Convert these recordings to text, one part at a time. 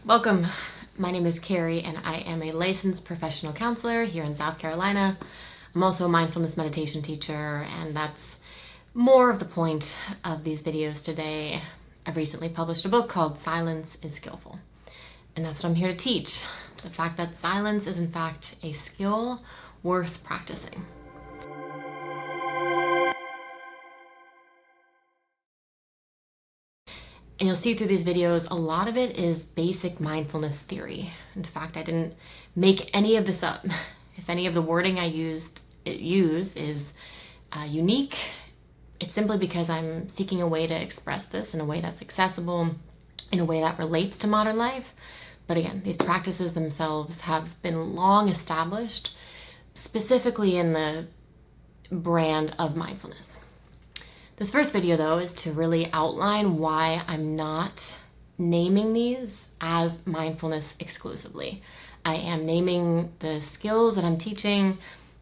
Welcome. My name is Carrie and I am a licensed professional counselor here in South Carolina. I'm also a mindfulness meditation teacher, and that's more of the point of these videos today. I've recently published a book called Silence is Skillful, and that's what I'm here to teach. The fact that silence is in fact a skill worth practicing. And you'll see through these videos, a lot of it is basic mindfulness theory. In fact, I didn't make any of this up. If any of the wording I use is unique, it's simply because I'm seeking a way to express this in a way that's accessible, in a way that relates to modern life. But again, these practices themselves have been long established, specifically in the brand of mindfulness. This first video, though, is to really outline why I'm not naming these as mindfulness exclusively. I am naming the skills that I'm teaching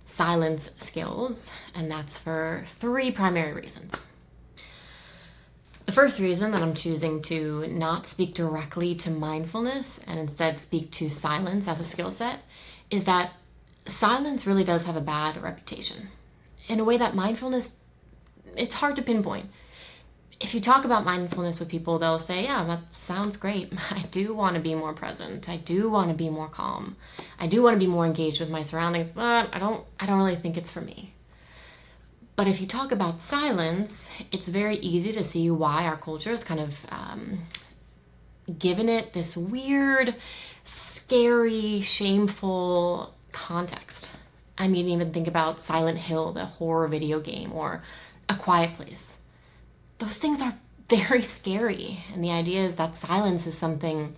silence skills, and that's for three primary reasons. The first reason that I'm choosing to not speak directly to mindfulness and instead speak to silence as a skill set is that silence really does have a bad reputation. In a way that mindfulness, it's hard to pinpoint. If you talk about mindfulness with people, they'll say, yeah, that sounds great. I do want to be more present. I do want to be more calm. I do want to be more engaged with my surroundings, but I don't really think it's for me. But if you talk about silence, it's very easy to see why our culture is kind of given it this weird, scary, shameful context. I mean, even think about Silent Hill, the horror video game, or A Quiet Place. Those things are very scary. And the idea is that silence is something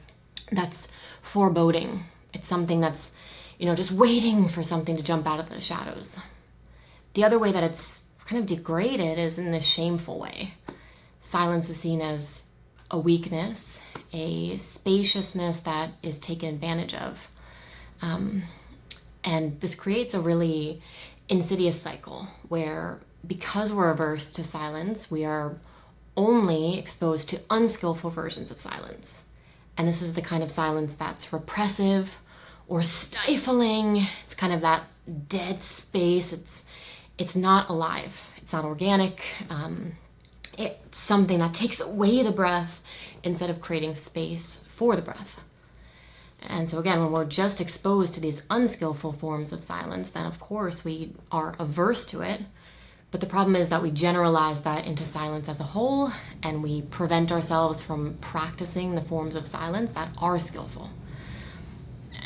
that's foreboding. It's something that's, just waiting for something to jump out of the shadows. The other way that it's kind of degraded is in this shameful way. Silence is seen as a weakness, a spaciousness that is taken advantage of. And this creates a really insidious cycle where, because we're averse to silence, we are only exposed to unskillful versions of silence. And this is the kind of silence that's repressive or stifling. It's kind of that dead space. It's not alive. It's not organic. It's something that takes away the breath instead of creating space for the breath. And so again, when we're just exposed to these unskillful forms of silence, then of course we are averse to it. But the problem is that we generalize that into silence as a whole, and we prevent ourselves from practicing the forms of silence that are skillful.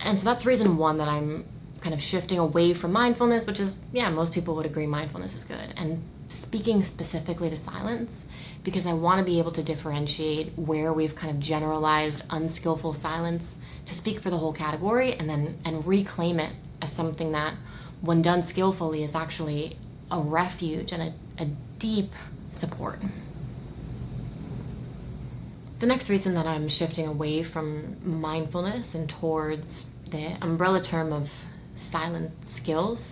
And so that's reason one that I'm kind of shifting away from mindfulness, which is, most people would agree mindfulness is good, and speaking specifically to silence, because I want to be able to differentiate where we've kind of generalized unskillful silence to speak for the whole category, and reclaim it as something that, when done skillfully, is actually a refuge and a deep support. The next reason that I'm shifting away from mindfulness and towards the umbrella term of silent skills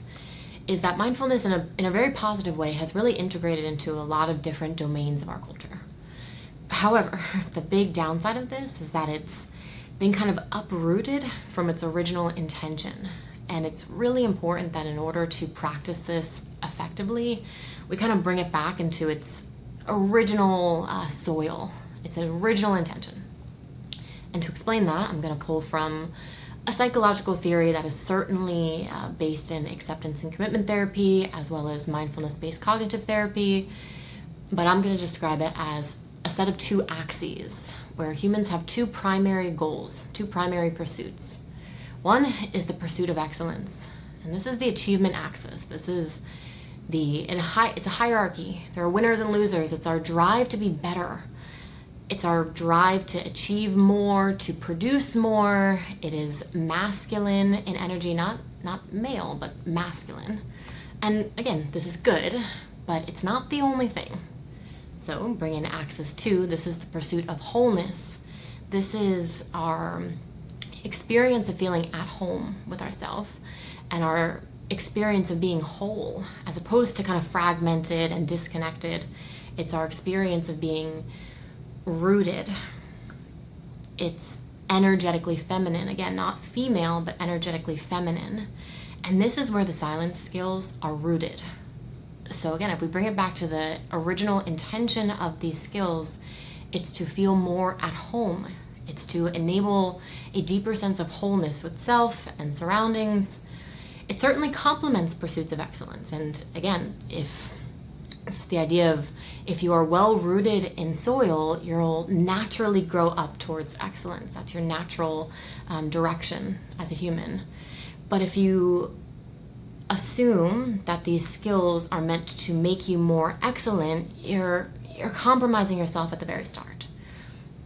is that mindfulness in a very positive way has really integrated into a lot of different domains of our culture. However, the big downside of this is that it's been kind of uprooted from its original intention. And it's really important that in order to practice this effectively, we kind of bring it back into its original soil, its original intention. And to explain that, I'm going to pull from a psychological theory that is certainly based in acceptance and commitment therapy, as well as mindfulness-based cognitive therapy. But I'm going to describe it as a set of two axes, where humans have two primary goals, two primary pursuits. One is the pursuit of excellence, and this is the achievement axis. This is it's a hierarchy. There are winners and losers. It's our drive to be better. It's our drive to achieve more, to produce more. It is masculine in energy, not male, but masculine. And again, this is good, but it's not the only thing. So bring in axis 2. This is the pursuit of wholeness. This is our experience of feeling at home with ourselves and our experience of being whole, as opposed to kind of fragmented and disconnected. It's our experience of being rooted. It's energetically feminine. Again, not female, but energetically feminine. And this is where the silence skills are rooted. So again, if we bring it back to the original intention of these skills, it's to feel more at home. It's to enable a deeper sense of wholeness with self and surroundings. It certainly complements pursuits of excellence. And again, if it's the idea of if you are well rooted in soil, you'll naturally grow up towards excellence. That's your natural direction as a human. But if you assume that these skills are meant to make you more excellent, you're compromising yourself at the very start.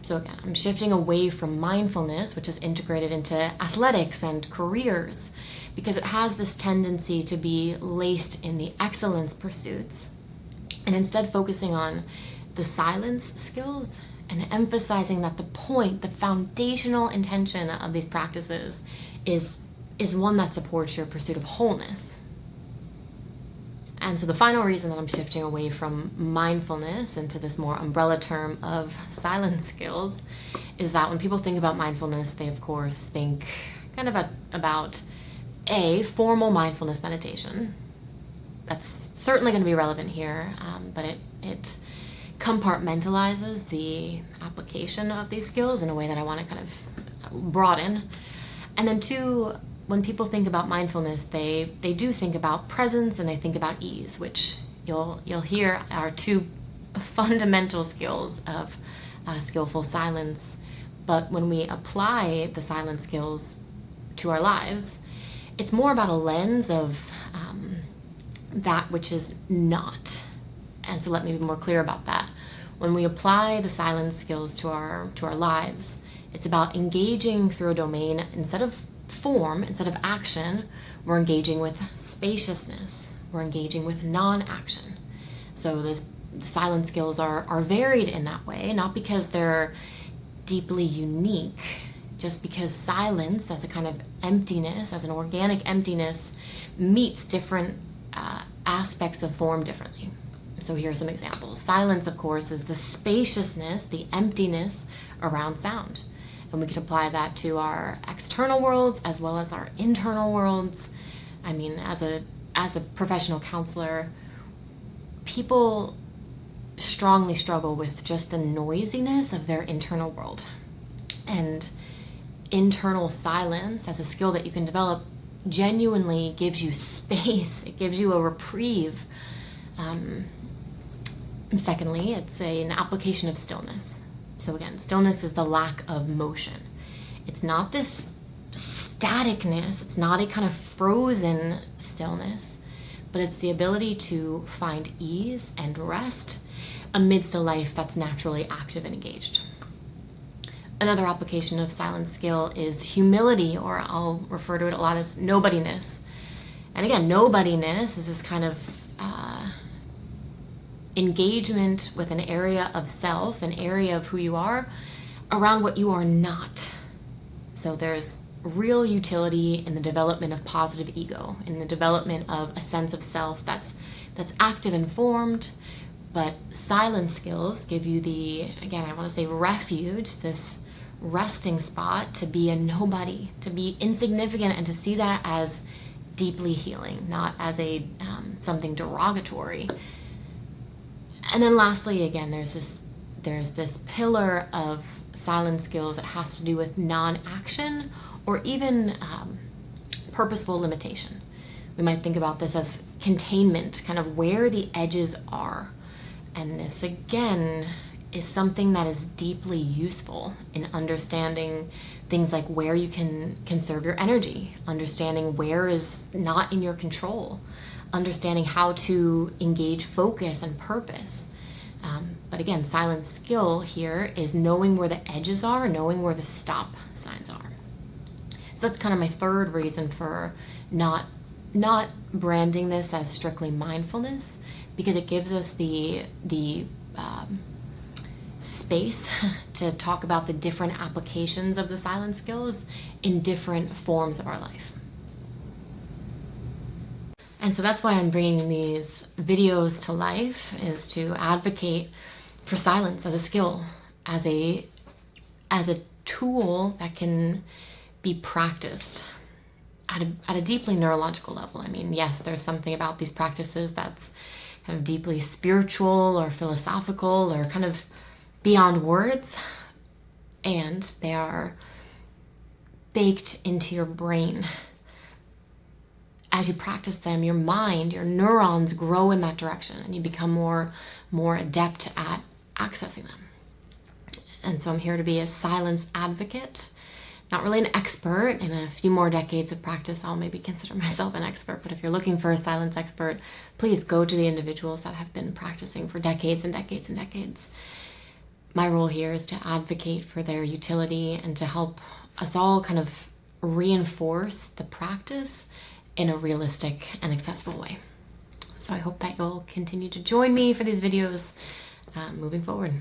So again, I'm shifting away from mindfulness, which is integrated into athletics and careers, because it has this tendency to be laced in the excellence pursuits, and instead focusing on the silence skills and emphasizing that the point, the foundational intention of these practices is one that supports your pursuit of wholeness. And so the final reason that I'm shifting away from mindfulness into this more umbrella term of silence skills is that when people think about mindfulness, they of course think kind of about a formal mindfulness meditation. That's certainly going to be relevant here, but it compartmentalizes the application of these skills in a way that I want to kind of broaden. And then two, when people think about mindfulness, they do think about presence and they think about ease, which you'll hear are two fundamental skills of skillful silence. But when we apply the silence skills to our lives, it's more about a lens of that which is not. And so let me be more clear about that. When we apply the silence skills to our lives, it's about engaging through a domain instead of form, instead of action. We're engaging with spaciousness. We're engaging with non-action. So the silence skills are varied in that way, not because they're deeply unique, just because silence as a kind of emptiness, as an organic emptiness, meets different aspects of form differently. So here are some examples. Silence, of course, is the spaciousness, the emptiness around sound. And we could apply that to our external worlds as well as our internal worlds. I mean, as a professional counselor, people strongly struggle with just the noisiness of their internal world. And internal silence as a skill that you can develop genuinely gives you space. It gives you a reprieve. Secondly, it's an application of stillness. So again, stillness is the lack of motion. It's not this staticness. It's not a kind of frozen stillness, but it's the ability to find ease and rest amidst a life that's naturally active and engaged. Another application of silence skill is humility, or I'll refer to it a lot as nobodiness. And again, nobodiness is this kind of engagement with an area of self, an area of who you are, around what you are not. So there's real utility in the development of positive ego, in the development of a sense of self that's active and formed. But silence skills give you the, again, I want to say refuge, this resting spot to be a nobody, to be insignificant, and to see that as deeply healing, not as a something derogatory. And then lastly, again, there's this pillar of silence skills that has to do with non-action or even purposeful limitation. We might think about this as containment, kind of where the edges are. And this, again, is something that is deeply useful in understanding things like where you can conserve your energy, understanding where is not in your control, understanding how to engage focus and purpose. But again, silence skill here is knowing where the edges are, knowing where the stop signs are. So that's kind of my third reason for not branding this as strictly mindfulness, because it gives us the space to talk about the different applications of the silence skills in different forms of our life. And so that's why I'm bringing these videos to life, is to advocate for silence as a skill, as a tool that can be practiced at a deeply neurological level. I mean, yes, there's something about these practices that's kind of deeply spiritual or philosophical or kind of beyond words, and they are baked into your brain. As you practice them, your mind, your neurons grow in that direction, and you become more adept at accessing them. And so I'm here to be a silence advocate, not really an expert. In a few more decades of practice, I'll maybe consider myself an expert. But if you're looking for a silence expert, please go to the individuals that have been practicing for decades and decades and decades. My role here is to advocate for their utility and to help us all kind of reinforce the practice in a realistic and accessible way. So I hope that you'll continue to join me for these videos moving forward.